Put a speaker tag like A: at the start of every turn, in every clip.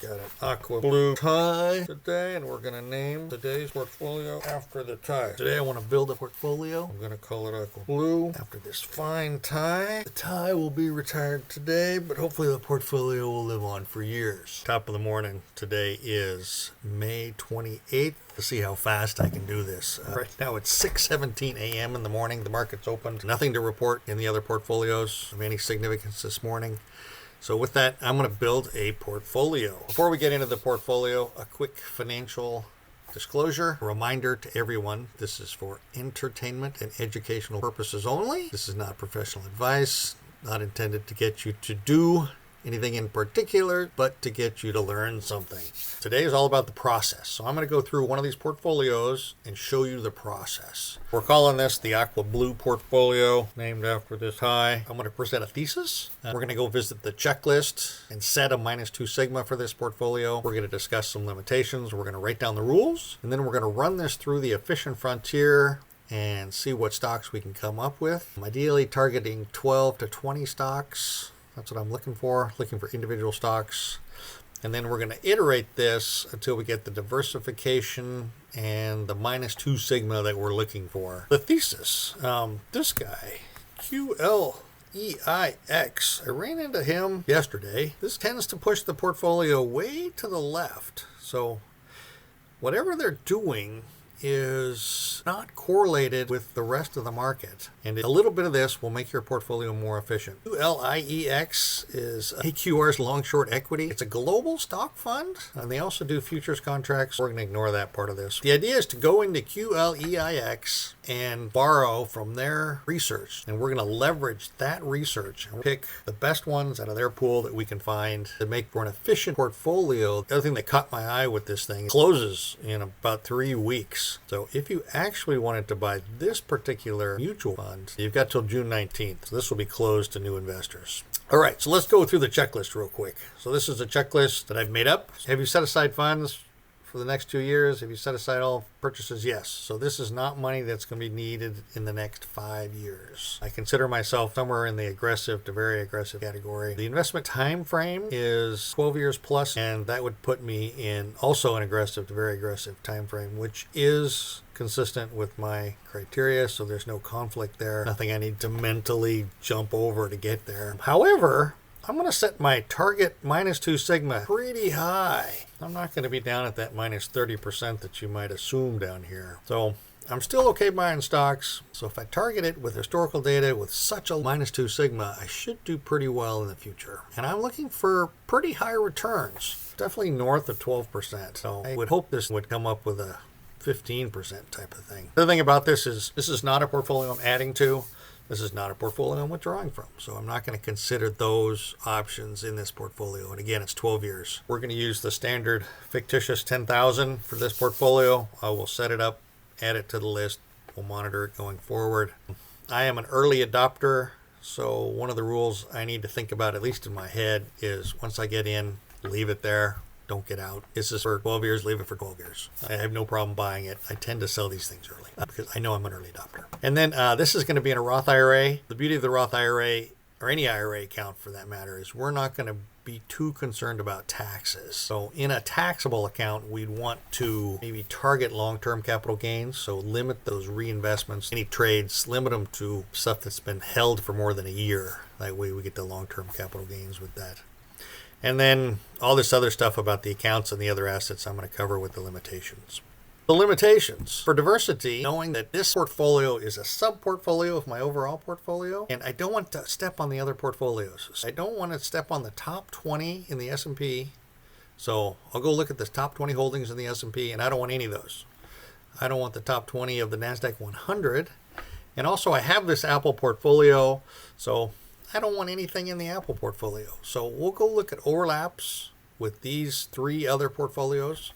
A: Got an aqua blue tie today, and we're going to name today's portfolio after the tie. Today I want to build a portfolio. I'm going to call it aqua blue after this fine tie. The tie will be retired today, but hopefully the portfolio will live on for years. Top of the morning. Today is May 28th. Let's see how fast I can do this. Right now it's 6:17 a.m. in the morning. The market's opened. Nothing to report in the other portfolios of any significance this morning. So with that, I'm going to build a portfolio. Before we get into the portfolio, a quick financial disclosure. A reminder to everyone, this is for entertainment and educational purposes only. This is not professional advice, not intended to get you to do anything in particular, but to get you to learn something. Today is all about the process. So I'm going to go through one of these portfolios and show you the process. We're calling this the Aqua Blue Portfolio, named after this tie. I'm going to present a thesis. We're going to go visit the checklist and set a -2 sigma for this portfolio. We're going to discuss some limitations. We're going to write down the rules, and then we're going to run this through the efficient frontier and see what stocks we can come up with. I'm ideally targeting 12 to 20 stocks. That's what I'm looking for individual stocks. And then we're going to iterate this until we get the diversification and the -2 sigma that we're looking for. The thesis, this guy, QLEIX, I ran into him yesterday. This tends to push the portfolio way to the left. So whatever they're doing is not correlated with the rest of the market. And a little bit of this will make your portfolio more efficient. QLEIX is AQR's Long-Short Equity. It's a global stock fund, and they also do futures contracts. We're going to ignore that part of this. The idea is to go into QLEIX and borrow from their research, and we're going to leverage that research and pick the best ones out of their pool that we can find to make for an efficient portfolio. The other thing that caught my eye with this thing, it closes in about 3 weeks. So if you actually wanted to buy this particular mutual fund, you've got till June 19th. So this will be closed to new investors. All right, so let's go through the checklist real quick. So this is a checklist that I've made up. Have you set aside funds for the next 2 years? Have you set aside all purchases? Yes. So this is not money that's going to be needed in the next 5 years. I consider myself somewhere in the aggressive to very aggressive category. The investment time frame is 12 years plus, and that would put me in also an aggressive to very aggressive time frame, which is consistent with my criteria, so there's no conflict there. Nothing I need to mentally jump over to get there. However, I'm going to set my target -2 sigma pretty high. I'm not going to be down at that -30% that you might assume down here. So I'm still okay buying stocks. So if I target it with historical data with such a -2 sigma, I should do pretty well in the future. And I'm looking for pretty high returns, definitely north of 12%. So I would hope this would come up with a 15% type of thing. The other thing about this is not a portfolio I'm adding to. This is not a portfolio I'm withdrawing from, so I'm not going to consider those options in this portfolio. And again, it's 12 years. We're going to use the standard fictitious 10,000 for this portfolio. I will set it up, add it to the list. We'll monitor it going forward. I am an early adopter, so one of the rules I need to think about, at least in my head, is once I get in, leave it there. Don't get out. This is for 12 years, leave it for 12 years. I have no problem buying it. I tend to sell these things early because I know I'm an early adopter. And then this is going to be in a Roth IRA. The beauty of the Roth IRA, or any IRA account for that matter, is we're not going to be too concerned about taxes. So in a taxable account, we'd want to maybe target long-term capital gains. So limit those reinvestments, any trades, limit them to stuff that's been held for more than a year. That way we get the long-term capital gains with that. And then all this other stuff about the accounts and the other assets I'm going to cover with the limitations. The limitations for diversity, knowing that this portfolio is a sub-portfolio of my overall portfolio, and I don't want to step on the other portfolios. I don't want to step on the top 20 in the S&P. So I'll go look at the top 20 holdings in the S&P, and I don't want any of those. I don't want the top 20 of the NASDAQ 100. And also I have this Apple portfolio, so I don't want anything in the Apple portfolio. So we'll go look at overlaps with these 3 other portfolios,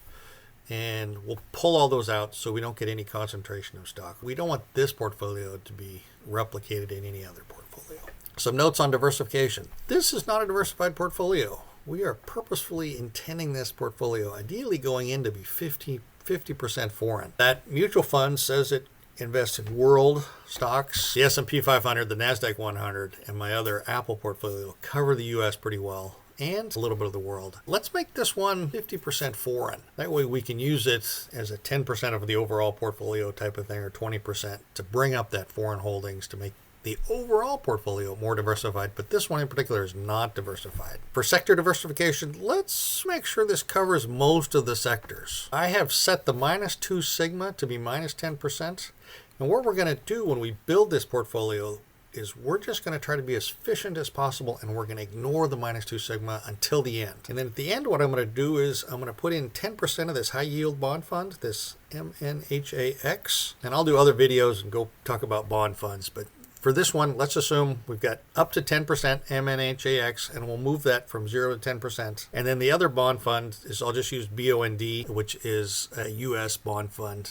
A: and we'll pull all those out so we don't get any concentration of stock. We don't want this portfolio to be replicated in any other portfolio. Some notes on diversification. This is not a diversified portfolio. We are purposefully intending this portfolio ideally going in to be 50% foreign. That mutual fund says it invest in world stocks. The S&P 500, the NASDAQ 100, and my other Apple portfolio cover the U.S. pretty well. and a little bit of the world. Let's make this one 50% foreign. That way we can use it as a 10% of the overall portfolio type of thing, or 20%, to bring up that foreign holdings to make the overall portfolio more diversified, but this one in particular is not diversified. For sector diversification, let's make sure this covers most of the sectors. I have set the -2 sigma to be -10%. And what we're going to do when we build this portfolio is we're just going to try to be as efficient as possible, and we're going to ignore the -2 sigma until the end. And then at the end, what I'm going to do is I'm going to put in 10% of this high yield bond fund, this MNHAX, and I'll do other videos and go talk about bond funds. But for this one, let's assume we've got up to 10% MNHAX, and we'll move that from 0 to 10%. And then the other bond fund is, I'll just use BOND, which is a U.S. bond fund,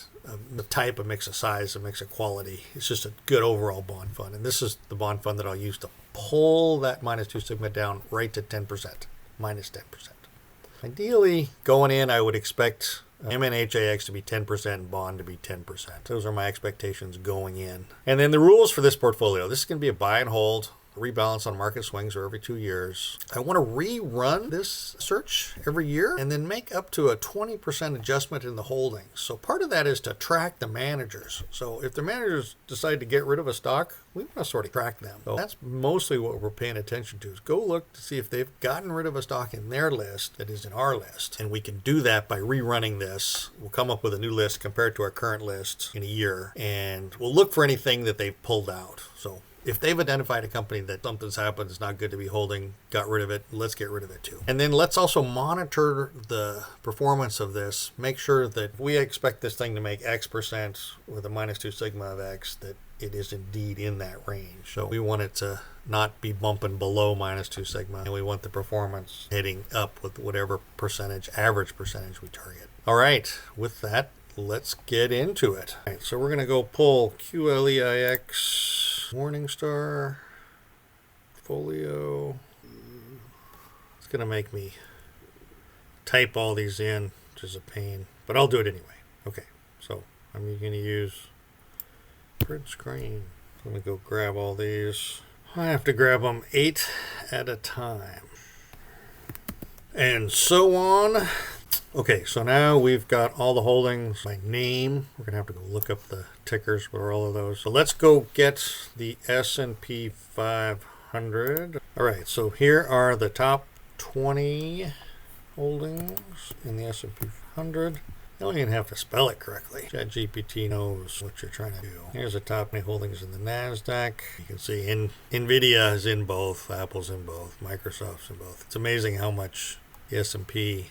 A: a type, a mix of size, a mix of quality. It's just a good overall bond fund. And this is the bond fund that I'll use to pull that -2 sigma down right to 10%, -10%. Ideally, going in, I would expect MNHAX to be 10% and bond to be 10%. Those are my expectations going in. And then the rules for this portfolio. This is going to be a buy and hold, rebalance on market swings or every 2 years. I want to rerun this search every year and then make up to a 20% adjustment in the holdings. So part of that is to track the managers. So if the managers decide to get rid of a stock, we want to sort of track them. So that's mostly what we're paying attention to, is go look to see if they've gotten rid of a stock in their list that is in our list. And we can do that by rerunning this. We'll come up with a new list compared to our current list in a year, and we'll look for anything that they've pulled out. So if they've identified a company that something's happened, it's not good to be holding, got rid of it, let's get rid of it too. And then let's also monitor the performance of this. Make sure that if we expect this thing to make X% with a -2 sigma of X, that it is indeed in that range. So we want it to not be bumping below -2 sigma, and we want the performance heading up with whatever percentage, average percentage we target. All right, with that, let's get into it. All right, so we're going to go pull QLEIX, Morningstar, Portfolio. It's going to make me type all these in, which is a pain, but I'll do it anyway. Okay, so I'm going to use print screen. Let me go grab all these. I have to grab them 8 at a time, and so on. Okay, so now we've got all the holdings by name. We're going to have to go look up the tickers for all of those. So let's go get the S&P 500. All right, so here are the top 20 holdings in the S&P 500. You don't even have to spell it correctly. ChatGPT knows what you're trying to do. Here's the top 20 holdings in the NASDAQ. You can see NVIDIA is in both, Apple's in both, Microsoft's in both. It's amazing how much the S&P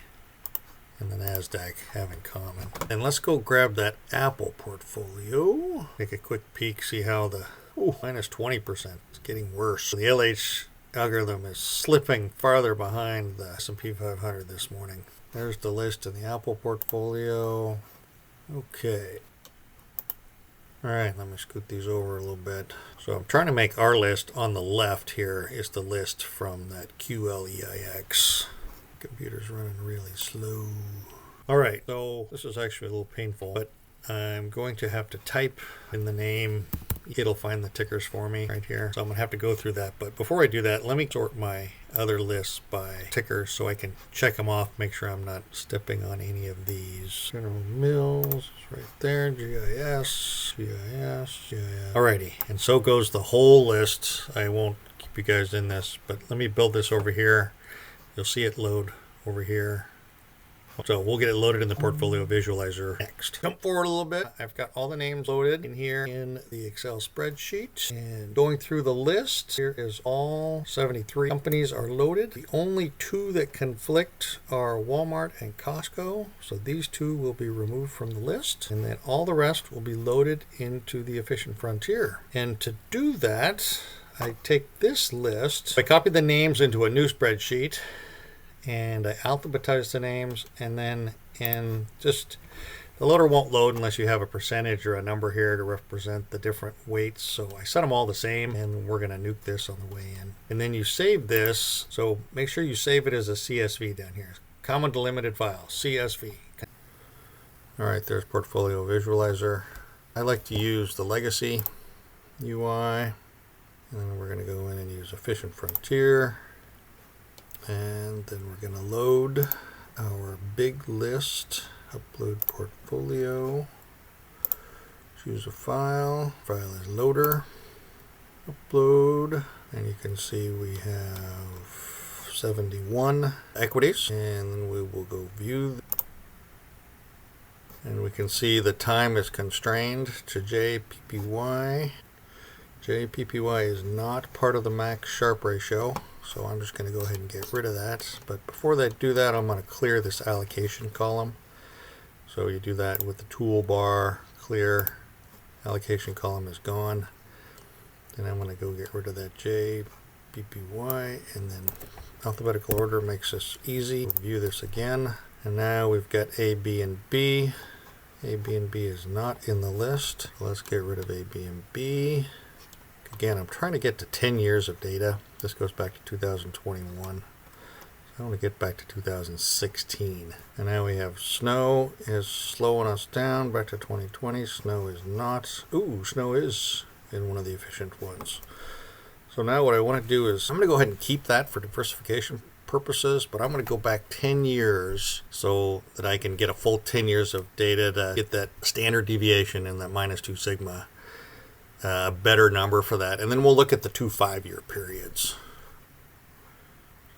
A: and the NASDAQ have in common. And let's go grab that Apple portfolio. Take a quick peek, see how the -20%. It's getting worse. So the LH algorithm is slipping farther behind the S&P 500 this morning. There's the list in the Apple portfolio. Okay. All right, let me scoot these over a little bit. So I'm trying to make our list on the left here is the list from that QLEIX. Computer's running really slow. All right, so this is actually a little painful, but I'm going to have to type in the name. It'll find the tickers for me right here. So I'm gonna have to go through that. But before I do that, let me sort my other lists by tickers so I can check them off, make sure I'm not stepping on any of these. General Mills, right there, GIS. Alrighty, and so goes the whole list. I won't keep you guys in this, but let me build this over here. You'll see it load over here. So we'll get it loaded in the portfolio visualizer next. Jump forward a little bit. I've got all the names loaded in here in the Excel spreadsheet. And going through the list, here is all 73 companies are loaded. The only 2 that conflict are Walmart and Costco. So these 2 will be removed from the list. And then all the rest will be loaded into the efficient frontier. And to do that, I take this list, I copy the names into a new spreadsheet, and I alphabetize the names, and then just the loader won't load unless you have a percentage or a number here to represent the different weights. So I set them all the same, and we're going to nuke this on the way in. And then you save this, so make sure you save it as a CSV down here. Common delimited file, CSV. All right, there's Portfolio Visualizer. I like to use the Legacy UI. And then we're going to go in and use Efficient Frontier. And then we're going to load our big list, upload portfolio, choose a file, file is loader, upload, and you can see we have 71 equities, and then we will go view, and we can see the time is constrained to JPPY. JPPY is not part of the max Sharpe ratio, so I'm just going to go ahead and get rid of that. But before I do that, I'm going to clear this allocation column. So you do that with the toolbar, clear, allocation column is gone. Then I'm going to go get rid of that JPPY, and then alphabetical order makes this easy. We'll view this again, and now we've got A, B, and B. A, B, and B is not in the list. Let's get rid of A, B, and B. Again, I'm trying to get to 10 years of data. This goes back to 2021. I want to get back to 2016. And now we have snow is slowing us down back to 2020. Snow is not. Ooh, snow is in one of the efficient ones. So now what I want to do is I'm going to go ahead and keep that for diversification purposes, but I'm going to go back 10 years so that I can get a full 10 years of data to get that standard deviation and that -2 sigma. A better number for that. And then we'll look at the 2 5-year periods.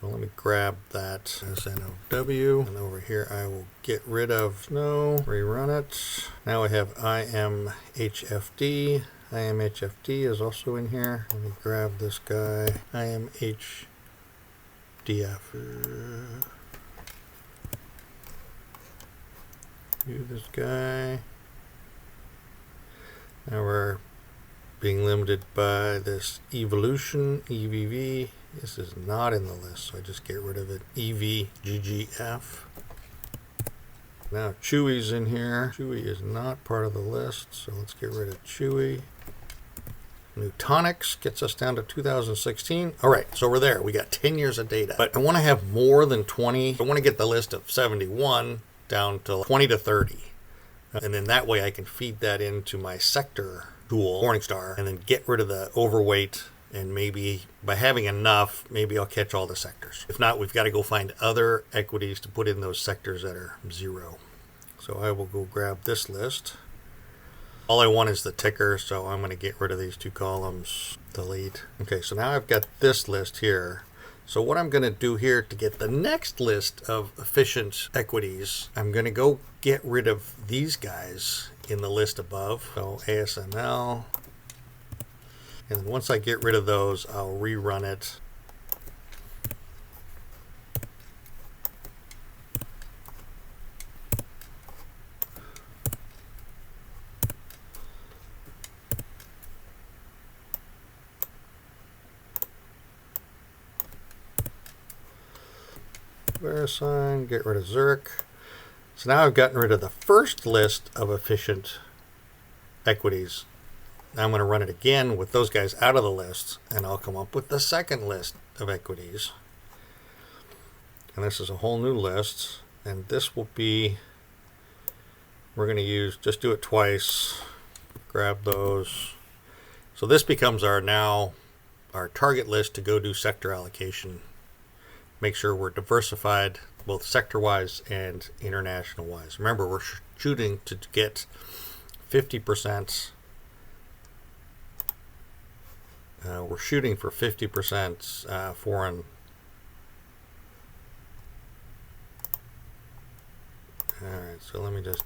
A: So let me grab that as NOW, and over here I will get rid of snow, rerun it. Now I have IMHFD. IMHFD is also in here. Let me grab this guy, IMHDF. View this guy. Now we're being limited by this evolution, EVV. This is not in the list, so I just get rid of it. EVGGF. Now Chewy's in here. Chewy is not part of the list, so let's get rid of Chewy. Newtonics gets us down to 2016. All right, so we're there. We got 10 years of data, but I want to have more than 20. I want to get the list of 71 down to 20 to 30. And then that way I can feed that into my sector tool, Morningstar, and then get rid of the overweight, and maybe by having enough, maybe I'll catch all the sectors. If not, we've got to go find other equities to put in those sectors that are 0. So I will go grab this list. All I want is the ticker, so I'm going to get rid of these 2 columns, delete. Okay, so now I've got this list here. So what I'm going to do here to get the next list of efficient equities, I'm going to go get rid of these guys in the list above. So ASML. And then once I get rid of those, I'll rerun it. VeriSign, get rid of Zurich. So now I've gotten rid of the first list of efficient equities. Now I'm going to run it again with those guys out of the list, and I'll come up with the second list of equities. And this is a whole new list, and this will be, we're going to use, just do it twice, grab those. So this becomes our target list to go do sector allocation. Make sure we're diversified both sector-wise and international-wise. Remember, we're shooting to get 50%. We're shooting for 50% foreign. All right, so let me just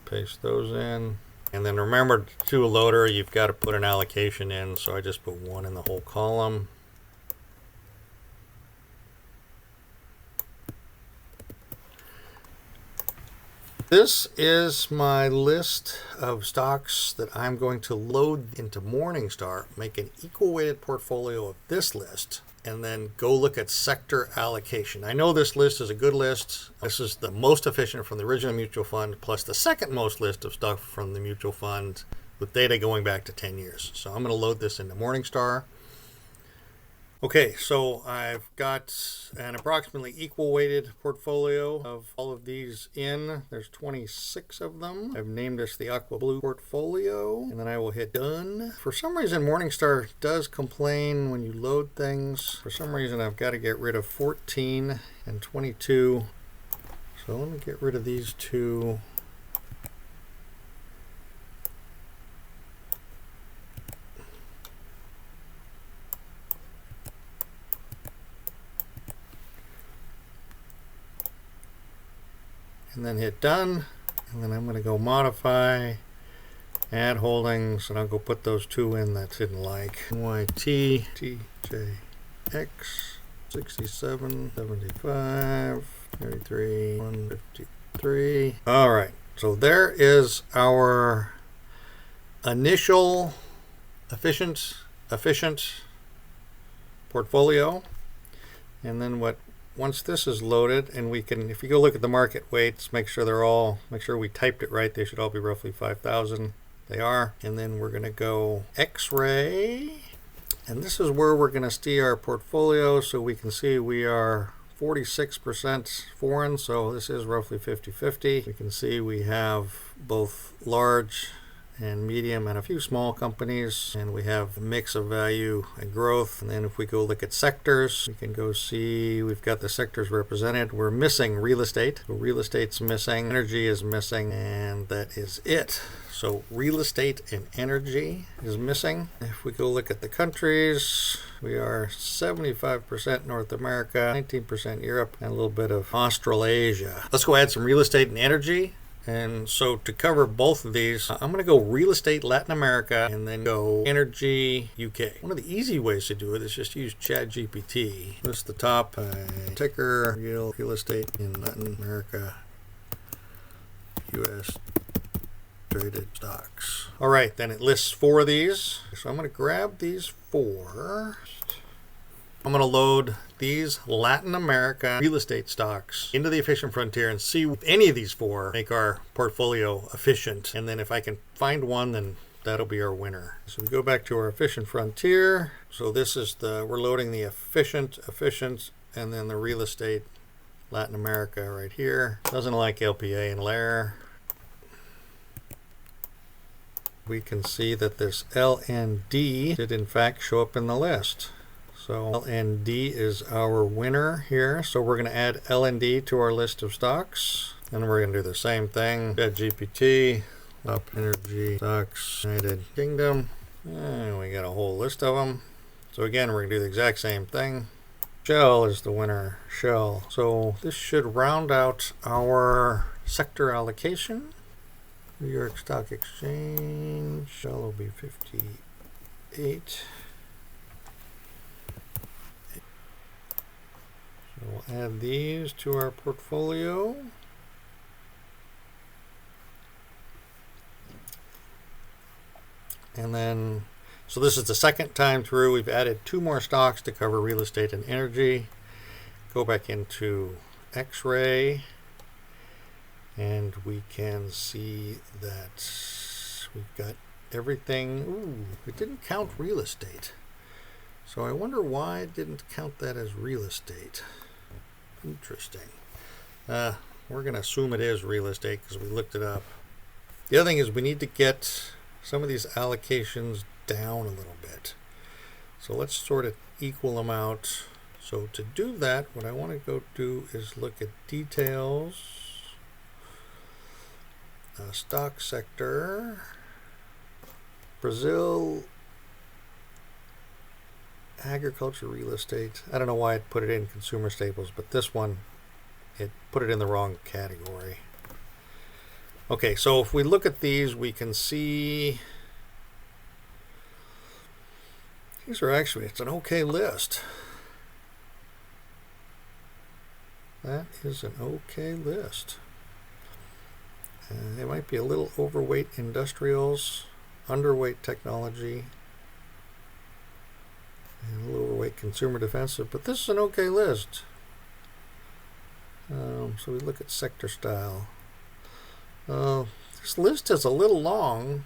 A: paste those in. And then remember, to a loader, you've got to put an allocation in. So I just put 1 in the whole column. This is my list of stocks that I'm going to load into Morningstar, make an equal weighted portfolio of this list, and then go look at sector allocation. I know this list is a good list. This is the most efficient from the original mutual fund, plus the second most list of stuff from the mutual fund with data going back to 10 years. So I'm going to load this into Morningstar. Okay, so I've got an approximately equal weighted portfolio of all of these in. There's 26 of them. I've named this the Aqua Blue Portfolio, and then I will hit done. For some reason, Morningstar does complain when you load things. For some reason, I've got to get rid of 14 and 22. So let me get rid of these two. And then hit done, and then I'm going to go modify, add holdings, and I'll go put those two in that didn't like. NYT, TJX, 67, 75, 33, 153. All right, so there is our initial efficient portfolio. And then once this is loaded, and we can, if you go look at the market weights, make sure we typed it right. They should all be roughly 5,000. They are. And then we're going to go X-ray. And this is where we're going to see our portfolio. So we can see we are 46% foreign. So this is roughly 50-50. We can see we have both large and medium and a few small companies, and we have a mix of value and growth. And then if we go look at sectors, we can go see we've got the sectors represented. We're missing real estate. So real estate's missing, energy is missing, and that is it. So real estate and energy is missing. If we go look at the countries, we are 75% North America, 19% Europe, and a little bit of Australasia. Let's go add some real estate and energy. And so to cover both of these, I'm going to go real estate Latin America and then go energy UK. One of the easy ways to do it is just use ChatGPT. List the top ticker, real estate in Latin America, US traded stocks. All right, then it lists 4 of these. So I'm going to grab these 4. I'm going to load these Latin America real estate stocks into the efficient frontier and see if any of these 4 make our portfolio efficient. And then if I can find one, then that'll be our winner. So we go back to our efficient frontier. So this is we're loading the efficient, and then the real estate Latin America right here. Doesn't like LPA and LAIR. We can see that this LND did in fact show up in the list. So LND is our winner here. So we're going to add LND to our list of stocks. And we're going to do the same thing. GPT, up energy, stocks, United Kingdom. And we got a whole list of them. So again, we're going to do the exact same thing. Shell is the winner. Shell. So this should round out our sector allocation. New York Stock Exchange. Shell will be 58. We'll add these to our portfolio. And then, so this is the second time through. We've added 2 more stocks to cover real estate and energy. Go back into X-ray, and we can see that we've got everything. Ooh, it didn't count real estate. So I wonder why it didn't count that as real estate. Interesting. We're going to assume it is real estate because we looked it up. The other thing is we need to get some of these allocations down a little bit. So let's sort of equal them out. So to do that, what I want to go do is look at details, stock sector, Brazil, agriculture, real estate. I don't know why it put it in consumer staples, but this one, it put it in the wrong category. Okay, so if we look at these, we can see these are actually, it's an okay list. That is an okay list. They might be a little overweight industrials, underweight technology, and a little overweight consumer defensive, but this is an okay list. So we look at sector style. This list is a little long,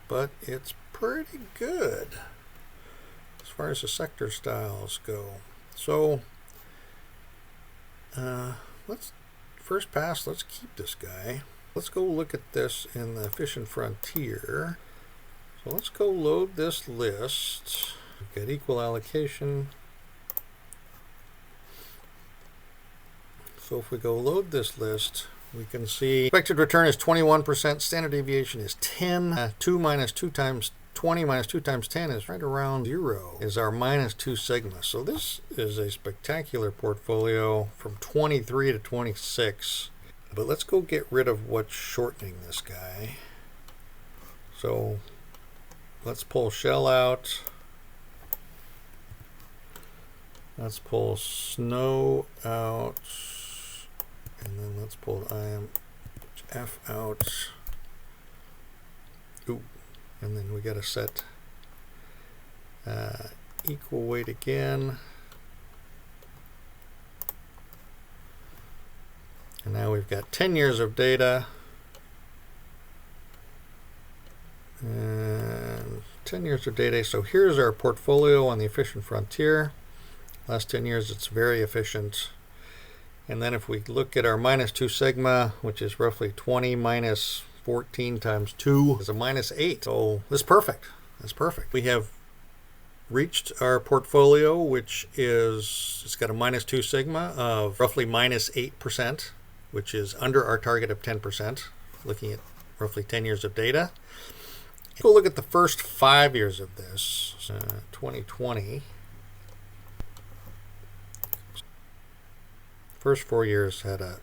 A: but it's pretty good. as far as the sector styles go. So let's first pass, let's keep this guy. Let's go look at this in the efficient frontier. So let's go load this list. We've got equal allocation. So if we go load this list, we can see expected return is 21%, standard deviation is 10, 2 minus 2 times 20 minus 2 times 10 is right around 0, is our minus 2 sigma. So this is a spectacular portfolio from 23 to 26. But let's go get rid of what's shortening this guy. So let's pull shell out. Let's pull snow out. And then let's pull IMF out. Ooh. And then we got to set equal weight again. And now we've got 10 years of data. And 10 years of data. So here's our portfolio on the efficient frontier. Last 10 years, it's very efficient. And then if we look at our minus 2 sigma, which is roughly 20 minus 14 times 2 is a minus 8. So this is perfect. That's perfect. We have reached our portfolio, which is, it's got a minus 2 sigma of roughly minus 8%, which is under our target of 10%, looking at roughly 10 years of data. We'll look at the first 5 years of this, 2020. First 4 years had a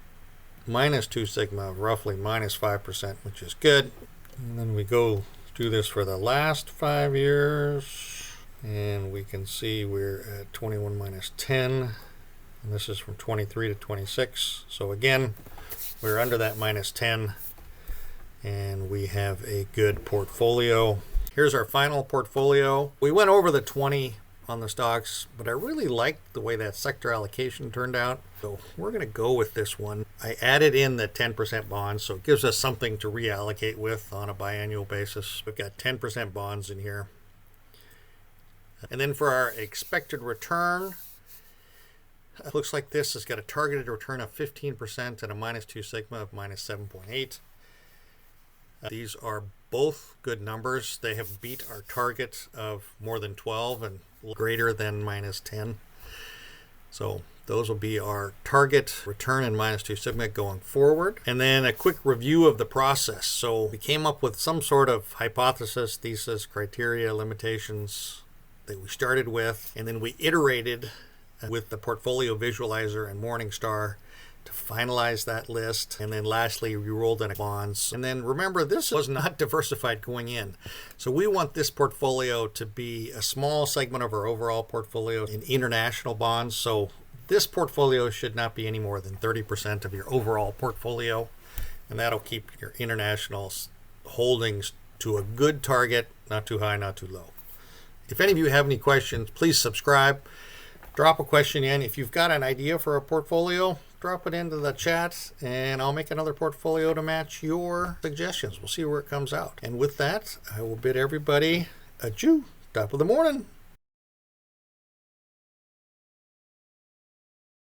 A: minus 2 sigma of roughly minus 5%, which is good. And then we go do this for the last 5 years, and we can see we're at 21 minus 10, and this is from 23 to 26. So again, we're under that minus 10, and we have a good portfolio. Here's our final portfolio. We went over the 20 on the stocks, but I really liked the way that sector allocation turned out. So we're going to go with this one. I added in the 10% bonds, so it gives us something to reallocate with on a biannual basis. We've got 10% bonds in here. And then for our expected return, it looks like this has got a targeted return of 15% and a minus 2 sigma of minus 7.8. These are both good numbers. They have beat our target of more than 12 and greater than minus 10. So those will be our target return and minus 2 sigma going forward. And then a quick review of the process. So we came up with some sort of hypothesis, thesis, criteria, limitations that we started with, and then we iterated with the portfolio visualizer and Morningstar to finalize that list. And then lastly, we rolled in bonds. And then remember, this was not diversified going in. So we want this portfolio to be a small segment of our overall portfolio in international bonds. So this portfolio should not be any more than 30% of your overall portfolio. And that'll keep your international holdings to a good target, not too high, not too low. If any of you have any questions, please subscribe. Drop a question in. If you've got an idea for a portfolio, drop it into the chat and I'll make another portfolio to match your suggestions. We'll see where it comes out. And with that, I will bid everybody adieu. Top of the morning.